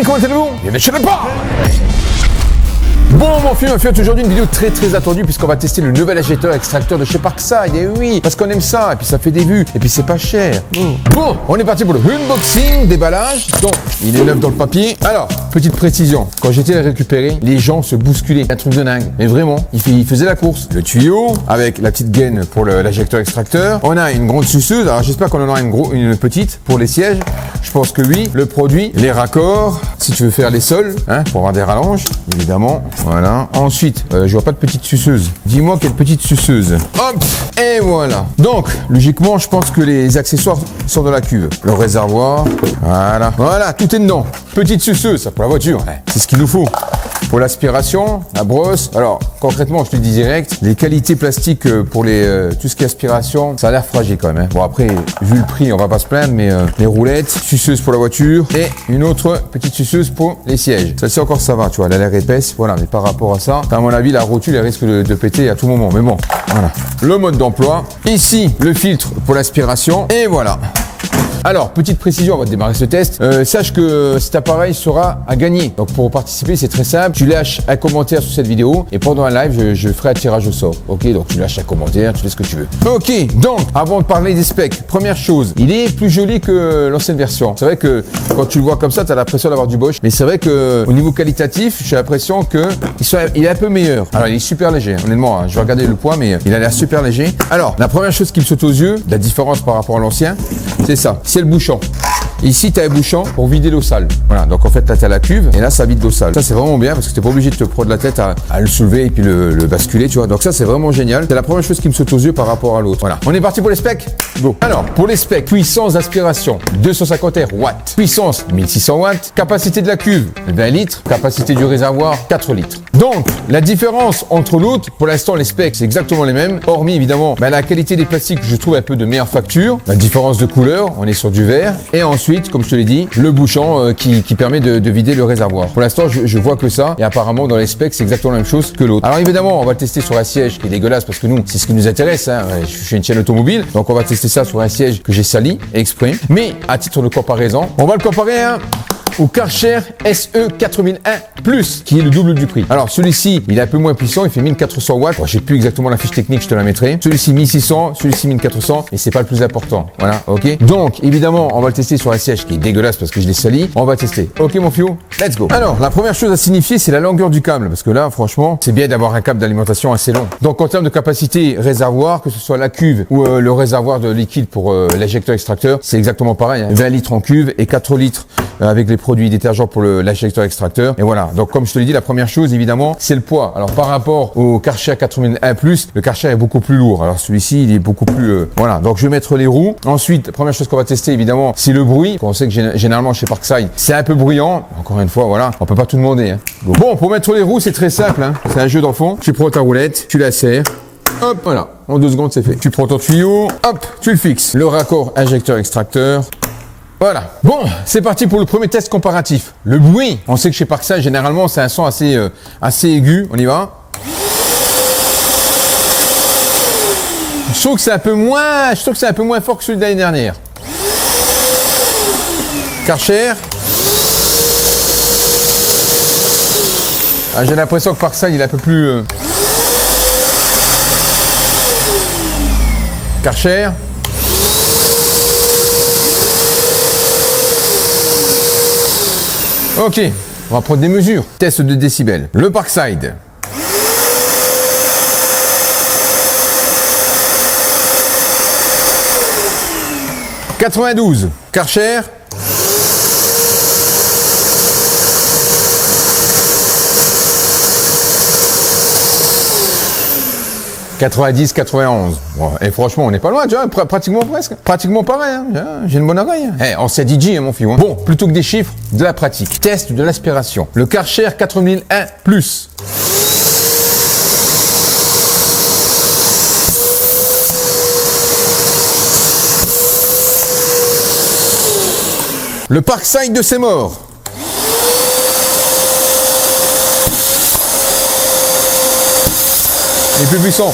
comment allez-vous? Bienvenue chez le pas. Bon, mon film, on fait aujourd'hui une vidéo très attendue puisqu'on va tester le nouvel injecteur extracteur de chez Parkside. Et oui, parce qu'on aime ça, et puis ça fait des vues, et puis c'est pas cher. Bon, on est parti pour le unboxing, déballage. Donc, il est neuf dans le papier. Alors, petite précision, quand j'étais à le récupérer, les gens se bousculaient. Un truc de dingue. Mais vraiment, ils faisaient la course. Le tuyau, avec la petite gaine pour l'injecteur extracteur. On a une grande suceuse. Alors, j'espère qu'on en aura une petite pour les sièges. Je pense que oui. Le produit, les raccords, si tu veux faire les sols, hein, pour avoir des rallonges, évidemment. Voilà. Ensuite, je vois pas de petite suceuse. Dis-moi quelle petite suceuse. Hop. Et voilà. Donc, logiquement, je pense que les accessoires sont dans la cuve. Le réservoir. Voilà. Voilà, tout est dedans. Petite suceuse, ça pour la voiture. Ouais, c'est ce qu'il nous faut. Pour l'aspiration, la brosse. Alors, concrètement, je te le dis direct, les qualités plastiques pour tout ce qui est aspiration, ça a l'air fragile quand même. Hein. Bon, après, vu le prix, on va pas se plaindre, mais les roulettes, suceuse pour la voiture et une autre petite suceuse pour les sièges. Celle-ci encore, ça va, tu vois, elle a l'air épaisse. Voilà, mais par rapport à ça, à mon avis, la rotule, elle risque de péter à tout moment. Mais bon, voilà. Le mode d'emploi. Ici, le filtre pour l'aspiration. Et voilà. Alors, petite précision, on va démarrer ce test. Sache que cet appareil sera à gagner. Donc, pour participer, c'est très simple. Tu lâches un commentaire sur cette vidéo et pendant un live, je ferai un tirage au sort. Ok, donc tu lâches un commentaire, tu fais ce que tu veux. Ok, donc, avant de parler des specs, première chose, il est plus joli que l'ancienne version. C'est vrai que quand tu le vois comme ça, tu as l'impression d'avoir du Bosch. Mais c'est vrai que au niveau qualitatif, j'ai l'impression que il est un peu meilleur. Alors, il est super léger, honnêtement. Hein, je vais regarder le poids, mais il a l'air super léger. Alors, la première chose qui me saute aux yeux, la différence par rapport à l'ancien, c'est ça. C'est le bouchon. Ici, tu as un bouchon pour vider l'eau sale. Voilà, donc en fait, là, tu as la cuve et là, ça vide l'eau sale. Ça, c'est vraiment bien parce que tu n'es pas obligé de te prendre la tête à le soulever et puis le basculer, tu vois. Donc ça, c'est vraiment génial. C'est la première chose qui me saute aux yeux par rapport à l'autre. Voilà. On est parti pour les specs. Go. Alors, pour les specs, puissance d'aspiration, 250 watts. Puissance, 1600 watts. Capacité de la cuve, 20 litres. Capacité du réservoir, 4 litres. Donc, la différence entre l'autre, pour l'instant, les specs, c'est exactement les mêmes. Hormis, évidemment, la qualité des plastiques, je trouve un peu de meilleure facture. La différence de couleur, on est sur du vert. Et ensuite, comme je te l'ai dit, le bouchon qui permet de vider le réservoir. Pour l'instant, je vois que ça. Et apparemment, dans les specs, c'est exactement la même chose que l'autre. Alors évidemment, on va le tester sur un siège qui est dégueulasse parce que nous, c'est ce qui nous intéresse. Hein. Je suis une chaîne automobile. Donc, on va tester ça sur un siège que j'ai sali exprès. Mais à titre de comparaison, on va le comparer au Karcher SE 4001 Plus, qui est le double du prix. Alors, celui-ci, il est un peu moins puissant, il fait 1400 watts. Bon, j'ai plus exactement la fiche technique, je te la mettrai. Celui-ci 1600, celui-ci 1400, et c'est pas le plus important. Voilà, ok? Donc, évidemment, on va le tester sur un siège qui est dégueulasse parce que je l'ai sali. On va tester. Ok, mon fio? Let's go. Alors, la première chose à signifier, c'est la longueur du câble, parce que là, franchement, c'est bien d'avoir un câble d'alimentation assez long. Donc, en termes de capacité réservoir, que ce soit la cuve ou le réservoir de liquide pour l'injecteur extracteur, c'est exactement pareil. Hein. 20 litres en cuve et 4 litres avec les produits détergents pour l'injecteur extracteur. Et voilà. Donc, comme je te l'ai dit, la première chose, évidemment, c'est le poids. Alors, par rapport au Karcher 4001 Plus, le Karcher est beaucoup plus lourd. Alors, celui-ci, il est beaucoup plus, voilà. Donc, je vais mettre les roues. Ensuite, la première chose qu'on va tester, évidemment, c'est le bruit. On sait que généralement, chez Parkside, c'est un peu bruyant. Encore une fois, voilà. On peut pas tout demander, hein. Bon, pour mettre les roues, c'est très simple, hein. C'est un jeu d'enfant. Tu prends ta roulette, tu la serres. Hop, voilà. En 2 secondes, c'est fait. Tu prends ton tuyau. Hop, tu le fixes. Le raccord injecteur extracteur. Voilà. Bon, c'est parti pour le premier test comparatif. Le bruit. On sait que chez Parkside, généralement, c'est un son assez aigu. On y va. Je trouve que c'est un peu moins fort que celui de l'année dernière. Karcher. Ah, j'ai l'impression que Parkside, il est un peu plus... Karcher. Ok, on va prendre des mesures. Test de décibels. Le Parkside. « 92. Karcher. 90, 91. Bon, et franchement, on n'est pas loin, tu vois, pratiquement presque. Pratiquement pareil, hein. J'ai une bonne oreille. Hey, on s'est DJ, hein, mon fils. Hein. Bon, plutôt que des chiffres, de la pratique. Test de l'aspiration. Le Karcher 4001 Plus. Le Parkside de ses morts. Il est plus puissant.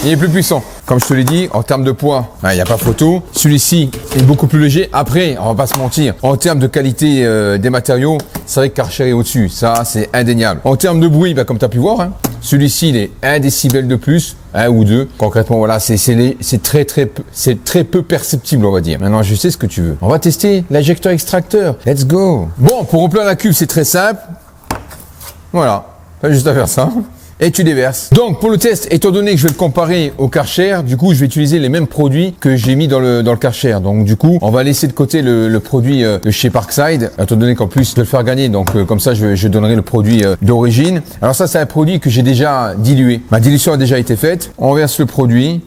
Il est plus puissant. comme je te l'ai dit, en termes de poids, il n'y a pas photo. Celui-ci est beaucoup plus léger. Après, on va pas se mentir, en termes de qualité des matériaux, c'est vrai que Karcher est au-dessus. Ça, c'est indéniable. En termes de bruit, comme tu as pu voir, hein, celui-ci, il est 1 décibel de plus, 1 ou 2. Concrètement, voilà, c'est très peu perceptible, on va dire. Maintenant, je sais ce que tu veux. On va tester l'injecteur extracteur. Let's go. Bon, pour remplir la cuve, c'est très simple. Voilà, pas juste à faire ça. Et tu déverses. Donc pour le test, étant donné que je vais le comparer au Karcher, du coup je vais utiliser les mêmes produits que j'ai mis dans le Karcher. Donc du coup, on va laisser de côté le produit de chez Parkside, étant donné qu'en plus je vais le faire gagner. Donc comme ça, je donnerai le produit d'origine. Alors ça, c'est un produit que j'ai déjà dilué. Ma dilution a déjà été faite. On verse le produit.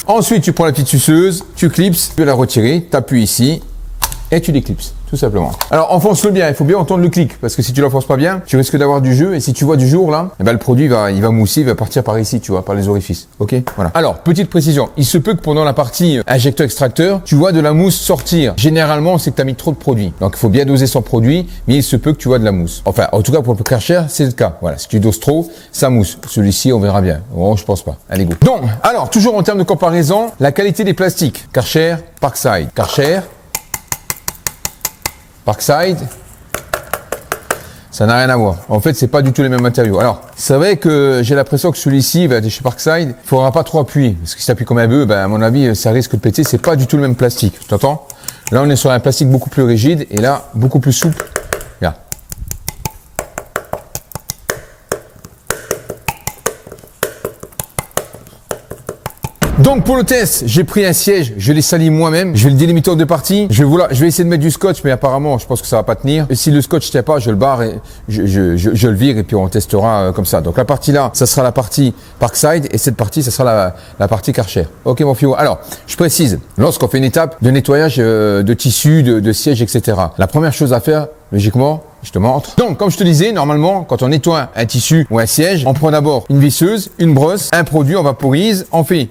Ensuite, tu prends la petite suceuse, tu clipses, tu veux la retirer, tu appuies ici et tu déclipses. Tout simplement. Alors enfonce-le bien, il faut bien entendre le clic, parce que si tu l'enfonces pas bien, tu risques d'avoir du jeu, et si tu vois du jour là, le produit il va mousser, il va partir par ici, tu vois, par les orifices. Ok, voilà. Alors, petite précision, il se peut que pendant la partie injecteur extracteur, tu vois de la mousse sortir. Généralement, c'est que tu as mis trop de produit. Donc il faut bien doser son produit, mais il se peut que tu vois de la mousse. Enfin, en tout cas pour le Karcher, c'est le cas. Voilà, si tu doses trop, ça mousse. Celui-ci, on verra bien. Bon, je pense pas. Allez, go. Donc, alors, toujours en termes de comparaison, la qualité des plastiques. Karcher, Parkside. Karcher, Parkside, ça n'a rien à voir. En fait, c'est pas du tout les mêmes matériaux. Alors, c'est vrai que j'ai l'impression que celui-ci, chez Parkside, il faudra pas trop appuyer. Parce qu'il s'appuie comme un bœuf, à mon avis, ça risque de péter. C'est pas du tout le même plastique. Tu t'entends? Là, on est sur un plastique beaucoup plus rigide et là, beaucoup plus souple. Regarde. Donc pour le test, j'ai pris un siège, je l'ai sali moi-même, je vais le délimiter en deux parties. Je vais essayer de mettre du scotch, mais apparemment, je pense que ça va pas tenir. Et si le scotch tient pas, je le barre et je le vire et puis on testera comme ça. Donc la partie là, ça sera la partie Parkside et cette partie, ça sera la partie Karcher. Ok mon fio. Alors, je précise, lorsqu'on fait une étape de nettoyage de tissu, de siège, etc. La première chose à faire, logiquement, je te montre. Donc, comme je te disais, normalement, quand on nettoie un tissu ou un siège, on prend d'abord une visseuse, une brosse, un produit, on vaporise, on fait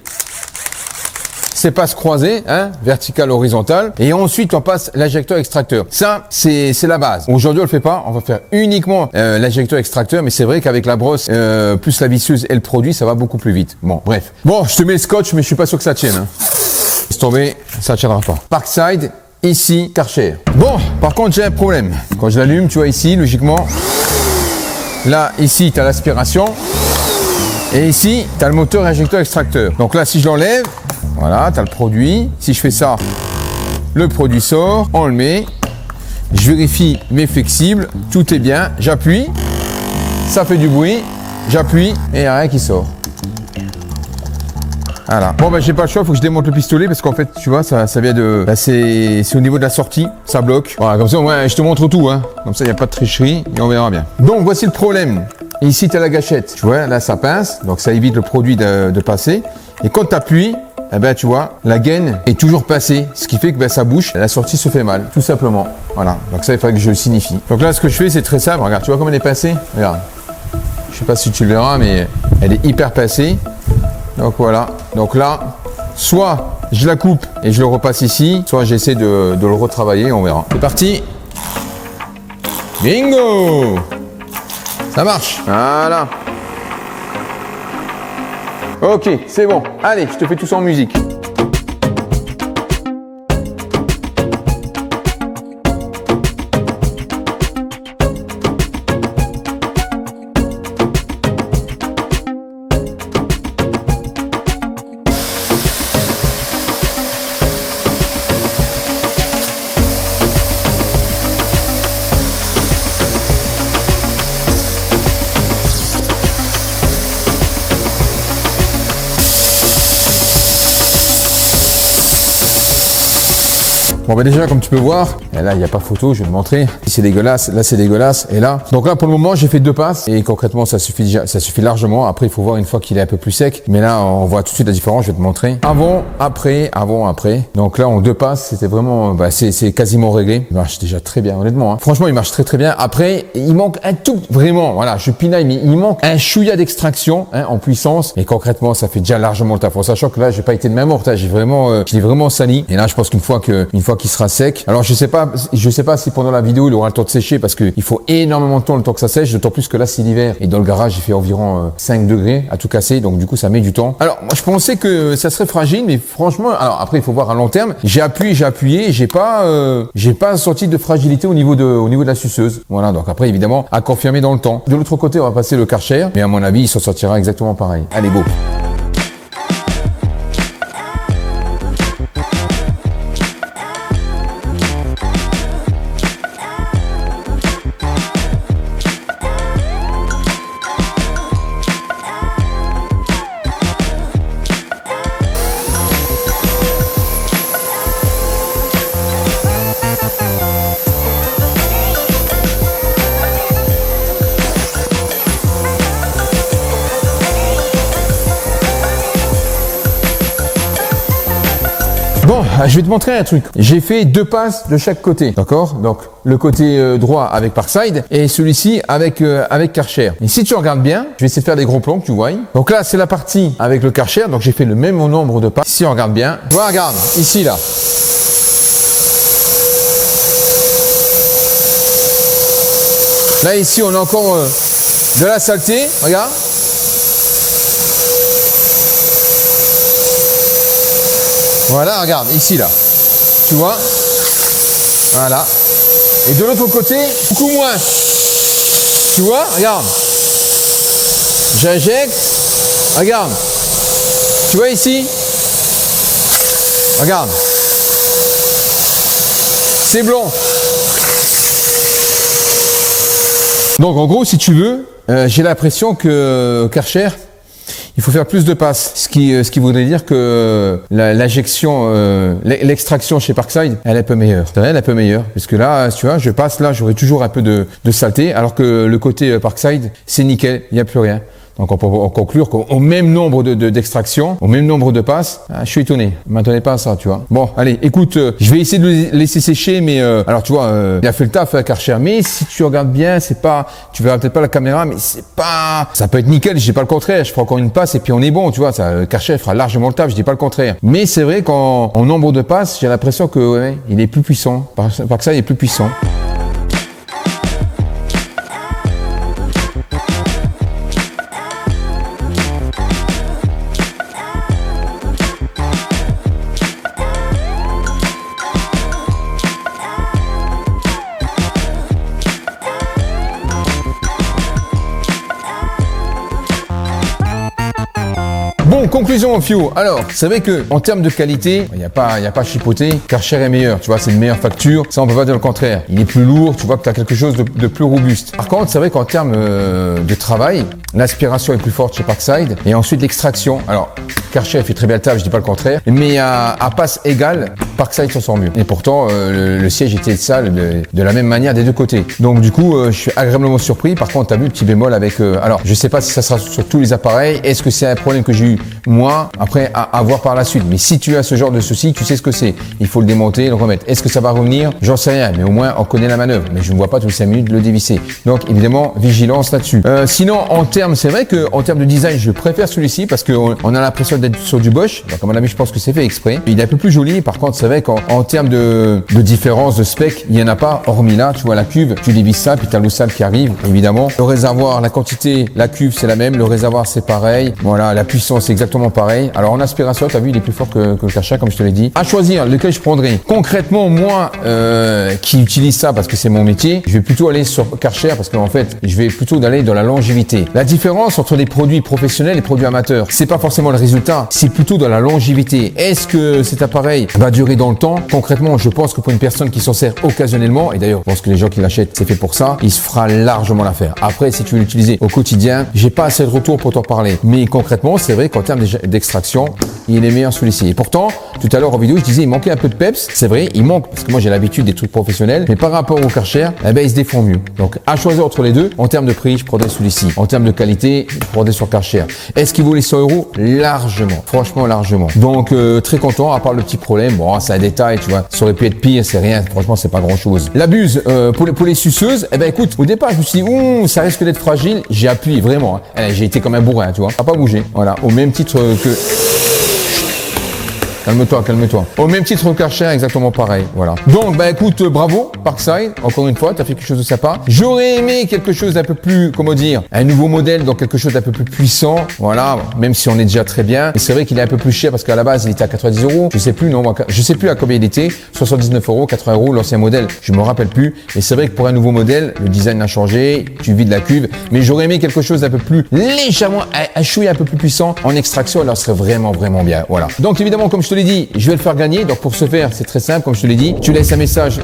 ces passes croisées, hein, verticale, horizontale, et ensuite on passe l'injecteur extracteur. Ça, c'est la base. Aujourd'hui, on le fait pas, on va faire uniquement l'injecteur extracteur, mais c'est vrai qu'avec la brosse, plus la visseuse et le produit, ça va beaucoup plus vite. Bon, bref. Bon, je te mets le scotch, mais je suis pas sûr que ça tienne. Hein. Laisse tomber, ça tiendra pas. Parkside, ici, Karcher. Bon, par contre, j'ai un problème. Quand je l'allume, tu vois ici, logiquement, là, ici, tu as l'aspiration, et ici, tu as le moteur injecteur extracteur. Donc là, si je l'enlève, voilà, tu as le produit. Si je fais ça, le produit sort, on le met. Je vérifie mes flexibles, tout est bien. J'appuie, ça fait du bruit. J'appuie et il n'y a rien qui sort. Voilà. Bon, j'ai pas le choix, il faut que je démonte le pistolet parce qu'en fait, tu vois, ça vient de. Là, c'est au niveau de la sortie, ça bloque. Voilà, comme ça, ouais, je te montre tout, hein. Comme ça, il n'y a pas de tricherie et on verra bien. Donc, voici le problème. Ici, tu as la gâchette. Tu vois, là, ça pince, donc ça évite le produit de passer. Et quand tu appuies, eh ben, tu vois, la gaine est toujours passée, ce qui fait que ça bouche, la sortie se fait mal, tout simplement. Voilà, donc ça, il faudrait que je le signifie. Donc là, ce que je fais, c'est très simple. Regarde, tu vois comme elle est pincée? Regarde. Je sais pas si tu le verras, mais elle est hyper pincée. Donc voilà. Donc là, soit je la coupe et je le repasse ici, soit j'essaie de le retravailler, on verra. C'est parti. Bingo! Ça marche. Voilà. Ok, c'est bon. Allez, je te fais tout ça en musique. Bon bah déjà comme tu peux voir, et là il n'y a pas photo, je vais te montrer. C'est dégueulasse, là c'est dégueulasse, et là. Donc là pour le moment j'ai fait 2 passes et concrètement ça suffit largement. Après il faut voir une fois qu'il est un peu plus sec. Mais là on voit tout de suite la différence, je vais te montrer. Avant, après. Donc là en 2 passes, c'était vraiment, c'est quasiment réglé. Il marche déjà très bien honnêtement. Hein. Franchement il marche très très bien. Après il manque un tout, vraiment, voilà, je pinaille, mais il manque un chouïa d'extraction en puissance. Mais concrètement ça fait déjà largement le taf. En sachant que là j'ai pas été de même mortage, j'ai vraiment, je l'ai vraiment sali. Et là je pense qu'une fois que qu'il sera sec. Alors je sais pas si pendant la vidéo il aura le temps de sécher parce qu'il faut énormément de temps le temps que ça sèche, d'autant plus que là c'est l'hiver et dans le garage il fait environ 5 degrés à tout casser, donc du coup ça met du temps. Alors moi je pensais que ça serait fragile, mais franchement, alors après il faut voir à long terme. J'ai appuyé, j'ai pas senti de fragilité au niveau de la suceuse. Voilà, donc après évidemment à confirmer dans le temps. De l'autre côté on va passer le Karcher, mais à mon avis il s'en sortira exactement pareil. Allez, go. Bon, je vais te montrer un truc. J'ai fait 2 passes de chaque côté, d'accord? Donc le côté droit avec Parkside et celui-ci avec Karcher. Et si tu regardes bien, je vais essayer de faire des gros plombs, tu vois. Donc là, c'est la partie avec le Karcher. Donc j'ai fait le même nombre de passes. Si on regarde bien, tu vois, regarde ici là. Là ici, on a encore de la saleté. Regarde. Voilà, regarde, ici, là. Tu vois? Voilà. Et de l'autre côté, beaucoup moins. Tu vois? Regarde. J'injecte. Regarde. Tu vois ici? Regarde. C'est blanc. Donc, en gros, si tu veux, j'ai l'impression que Karcher, il faut faire plus de passes, ce qui voudrait dire que l'injection, l'extraction chez Parkside, elle est un peu meilleure. Elle est un peu meilleure, parce que là, tu vois, je passe là, j'aurai toujours un peu de saleté, alors que le côté Parkside, c'est nickel, il n'y a plus rien. Donc on peut en conclure qu'au même nombre d'extractions, au même nombre de passes, je suis étonné. Je m'attendais pas à ça, tu vois. Bon, allez, écoute, je vais essayer de le laisser sécher, mais alors tu vois, il a fait le taf, Karcher. Mais si tu regardes bien, c'est pas, tu verras peut-être pas la caméra, mais c'est pas, ça peut être nickel. Je dis pas le contraire. Je ferai encore une passe et puis on est bon, tu vois. Ça, Karcher fera largement le taf. Je dis pas le contraire. Mais c'est vrai qu'en nombre de passes, j'ai l'impression que ouais, il est plus puissant. Parkside est plus puissant. Bon, conclusion au Fio. Alors, c'est vrai que en termes de qualité, il n'y a pas à chipoter. Karcher est meilleur, tu vois, c'est une meilleure facture. Ça, on peut pas dire le contraire. Il est plus lourd, tu vois que tu as quelque chose de plus robuste. Par contre, c'est vrai qu'en termes de travail, l'aspiration est plus forte chez Parkside. Et ensuite, l'extraction. Alors, Karcher fait très bien le taf, je dis pas le contraire. Mais à passe égale, Parkside s'en sort mieux. Et pourtant, le siège était sale de la même manière des deux côtés. Donc, du coup, je suis agréablement surpris. Par contre, tu as vu le petit bémol avec... alors, je sais pas si ça sera sur tous les appareils. Est-ce que c'est un problème que j'ai eu moi, après, à voir par la suite. Mais si tu as ce genre de souci, tu sais ce que c'est. Il faut le démonter, le remettre. Est-ce que ça va revenir? J'en sais rien, mais au moins, on connaît la manœuvre. Mais je ne vois pas tous les 5 minutes le dévisser. Donc, évidemment, vigilance là-dessus. Sinon, en termes, c'est vrai qu'en termes de design, je préfère celui-ci parce qu'on a l'impression d'être sur du Bosch. Donc, à mon avis, je pense que c'est fait exprès. Il est un peu plus joli. Par contre, c'est vrai qu'en termes de différence, de spec, il n'y en a pas. Hormis là, tu vois la cuve, tu dévisses ça, puis tu as l'eau sale qui arrive, évidemment. Le réservoir, la quantité, la cuve, c'est la même. Le réservoir, c'est pareil. Voilà, la puissance, c'est exactement pareil. Alors en aspiration, tu as vu, il est plus fort que le Karcher, comme je te l'ai dit. À choisir lequel je prendrai. Concrètement, moi, qui utilise ça parce que c'est mon métier, je vais plutôt aller sur Karcher parce qu'en fait, je vais plutôt aller dans la longévité. La différence entre les produits professionnels et les produits amateurs, c'est pas forcément le résultat, c'est plutôt dans la longévité. Est-ce que cet appareil va durer dans le temps? Concrètement, je pense que pour une personne qui s'en sert occasionnellement, et d'ailleurs, je pense que les gens qui l'achètent, c'est fait pour ça, il se fera largement l'affaire. Après, si tu veux l'utiliser au quotidien, j'ai pas assez de retour pour t'en parler. Mais concrètement, c'est vrai qu'en termes d'extraction, il est meilleur celui-ci. Et pourtant, tout à l'heure en vidéo, je disais, il manquait un peu de peps. C'est vrai, il manque, parce que moi j'ai l'habitude des trucs professionnels, mais par rapport au Karcher, eh ben, il se défend mieux. Donc, à choisir entre les deux, en termes de prix, je prendrais celui-ci. En termes de qualité, je prendrais sur Karcher. Est-ce qu'il vaut les 100 €? Largement. Franchement, largement. Donc, très content, à part le petit problème. Bon, c'est un détail, tu vois. Ça aurait pu être pire, c'est rien. Franchement, c'est pas grand-chose. La buse, pour les suceuses, eh ben, écoute, au départ, je me suis dit, ça risque d'être fragile. J'ai appuyé, vraiment. Hein. J'ai été comme un bourrin, tu vois. Ça n'a pas bougé. Voilà. Au même titre que... Calme-toi, calme-toi. Au même titre au Karcher, exactement pareil. Voilà. Donc, bah écoute, bravo, Parkside. Encore une fois, tu as fait quelque chose de sympa. J'aurais aimé quelque chose d'un peu plus, comment dire, un nouveau modèle, donc quelque chose d'un peu plus puissant. Voilà. Même si on est déjà très bien. Et c'est vrai qu'il est un peu plus cher parce qu'à la base, il était à 90 €. Je sais plus, non, je sais plus à combien il était. 79 €, 80 €, l'ancien modèle. Je me rappelle plus. Et c'est vrai que pour un nouveau modèle, le design a changé. Tu vides la cuve. Mais j'aurais aimé quelque chose d'un peu plus légèrement, un chouïa un peu plus puissant en extraction. Alors, ce serait vraiment, vraiment bien. Voilà. Donc, évidemment, comme je te l'ai dit, je vais le faire gagner. Donc, pour ce faire, c'est très simple. Comme je te l'ai dit, tu laisses un message,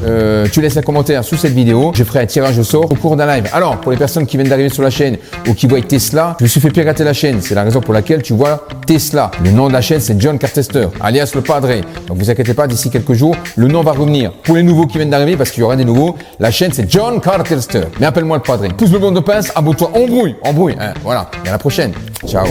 tu laisses un commentaire sous cette vidéo. Je ferai un tirage au sort au cours d'un live. Alors, pour les personnes qui viennent d'arriver sur la chaîne ou qui voient Tesla, je me suis fait pirater la chaîne. C'est la raison pour laquelle tu vois Tesla. Le nom de la chaîne, c'est John Cartester, alias le Padre. Donc, vous inquiétez pas, d'ici quelques jours, le nom va revenir. Pour les nouveaux qui viennent d'arriver, parce qu'il y aura des nouveaux, la chaîne, c'est John Cartester. Mais appelle-moi le Padre. Pousse le bon de pince, abonne-toi, embrouille, hein. Voilà. Et à la prochaine. Ciao.